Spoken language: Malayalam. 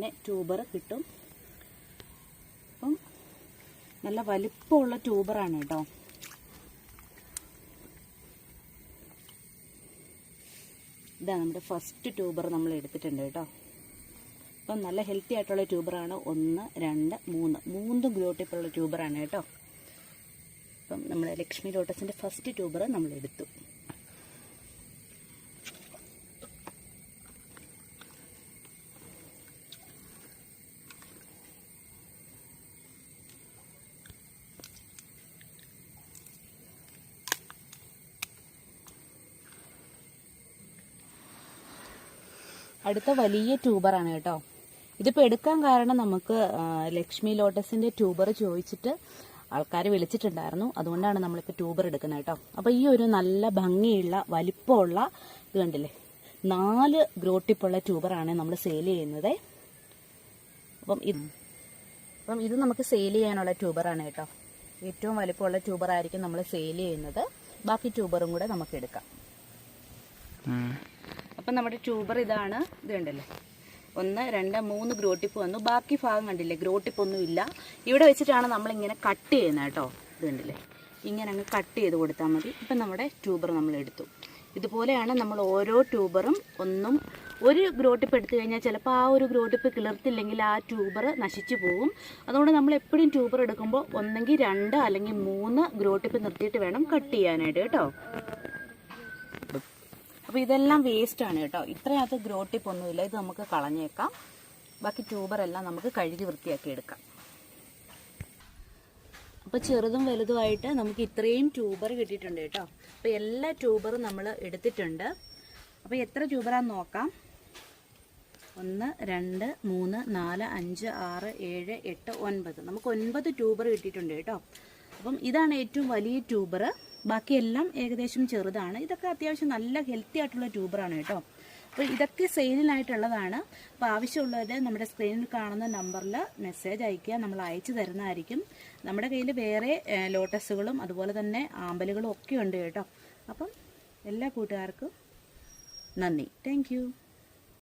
പിന്നെ ട്യൂബർ കിട്ടും. അപ്പം നല്ല വലിപ്പമുള്ള ട്യൂബറാണ് കേട്ടോ. ഇതാ നമ്മുടെ ഫസ്റ്റ് ട്യൂബർ നമ്മൾ എടുത്തിട്ടുണ്ട് കേട്ടോ. അപ്പം നല്ല ഹെൽത്തി ആയിട്ടുള്ള ട്യൂബറാണ്. 1, 2, 3 ഗ്രോ ടിപ്പുള്ള ട്യൂബറാണ് കേട്ടോ. അപ്പം നമ്മുടെ ലക്ഷ്മി ലോട്ടസിൻ്റെ ഫസ്റ്റ് ട്യൂബർ നമ്മൾ എടുത്തു. അടുത്ത വലിയ ട്യൂബറാണ് കേട്ടോ. ഇതിപ്പോൾ എടുക്കാൻ കാരണം നമുക്ക് ലക്ഷ്മി ലോട്ടസിൻ്റെ ട്യൂബർ ചോദിച്ചിട്ട് ആൾക്കാർ വിളിച്ചിട്ടുണ്ടായിരുന്നു. അതുകൊണ്ടാണ് നമ്മളിപ്പോൾ ട്യൂബർ എടുക്കുന്നത് കേട്ടോ. അപ്പോൾ ഈ ഒരു നല്ല ഭംഗിയുള്ള വലിപ്പമുള്ള ഇത് കണ്ടില്ലേ, 4 ഗ്രോ ടിപ്പുള്ള ട്യൂബറാണ് നമ്മൾ സെയിൽ ചെയ്യുന്നത്. അപ്പം ഇത് നമുക്ക് സെയിൽ ചെയ്യാനുള്ള ട്യൂബറാണ് കേട്ടോ. ഏറ്റവും വലിപ്പമുള്ള ട്യൂബറായിരിക്കും നമ്മൾ സെയിൽ ചെയ്യുന്നത്. ബാക്കി ട്യൂബറും കൂടെ നമുക്ക് എടുക്കാം. അപ്പം നമ്മുടെ ട്യൂബർ ഇതാണ്. ഇത് കണ്ടല്ലേ, 1, 2, 3 ഗ്രോ ടിപ്പ് വന്നു. ബാക്കി ഭാഗം കണ്ടില്ലേ, ഗ്രോ ടിപ്പ് ഒന്നും ഇല്ല. ഇവിടെ വെച്ചിട്ടാണ് നമ്മളിങ്ങനെ കട്ട് ചെയ്യുന്നത് കേട്ടോ. ഇത് കണ്ടില്ലേ, ഇങ്ങനെ അങ്ങ് കട്ട് ചെയ്ത് കൊടുത്താൽ മതി. ഇപ്പം നമ്മുടെ ട്യൂബർ നമ്മൾ എടുത്തു. ഇതുപോലെയാണ് നമ്മൾ ഓരോ ട്യൂബറും. ഒരു ഗ്രോ ടിപ്പ് എടുത്തു കഴിഞ്ഞാൽ ചിലപ്പോൾ ആ ഒരു ഗ്രോ ടിപ്പ് കിളിർത്തില്ലെങ്കിൽ ആ ട്യൂബർ നശിച്ചു പോകും. അതുകൊണ്ട് നമ്മൾ എപ്പോഴും ട്യൂബർ എടുക്കുമ്പോൾ ഒന്നെങ്കിൽ 2 അല്ലെങ്കിൽ 3 ഗ്രോ ടിപ്പ് നിർത്തിയിട്ട് വേണം കട്ട് ചെയ്യാനായിട്ട് കേട്ടോ. അപ്പോൾ ഇതെല്ലാം വേസ്റ്റാണ് കേട്ടോ. ഇത്രയകത്ത് ഗ്രോ ടിപ്പ് ഒന്നുമില്ല. ഇത് നമുക്ക് കളഞ്ഞേക്കാം. ബാക്കി ട്യൂബറെല്ലാം നമുക്ക് കഴുകി വൃത്തിയാക്കി എടുക്കാം. അപ്പോൾ ചെറുതും വലുതുമായിട്ട് നമുക്ക് ഇത്രയും ട്യൂബർ കിട്ടിയിട്ടുണ്ട് കേട്ടോ. അപ്പോൾ എല്ലാ ട്യൂബറും നമ്മൾ എടുത്തിട്ടുണ്ട്. അപ്പോൾ എത്ര ട്യൂബറാന്ന് നോക്കാം. 1, 2, 3, 4, 5, 6, 7, 8, 9. നമുക്ക് 9 ട്യൂബർ കിട്ടിയിട്ടുണ്ട് കേട്ടോ. അപ്പം ഇതാണ് ഏറ്റവും വലിയ ട്യൂബർ. ബാക്കിയെല്ലാം ഏകദേശം ചെറുതാണ്. ഇതൊക്കെ അത്യാവശ്യം നല്ല ഹെൽത്തി ആയിട്ടുള്ള ട്യൂബറാണ് കേട്ടോ. അപ്പോൾ ഇതൊക്കെ സെയിലിനായിട്ടുള്ളതാണ്. അപ്പോൾ ആവശ്യമുള്ളത് നമ്മുടെ സ്ക്രീനിൽ കാണുന്ന നമ്പറിൽ മെസ്സേജ് അയയ്ക്കുക. നമ്മൾ അയച്ചു തരുന്നതായിരിക്കും. നമ്മുടെ കയ്യിൽ വേറെ ലോട്ടസുകളും അതുപോലെ തന്നെ ആമ്പലുകളും ഒക്കെ ഉണ്ട് കേട്ടോ. അപ്പം എല്ലാ കൂട്ടുകാർക്കും നന്ദി. താങ്ക്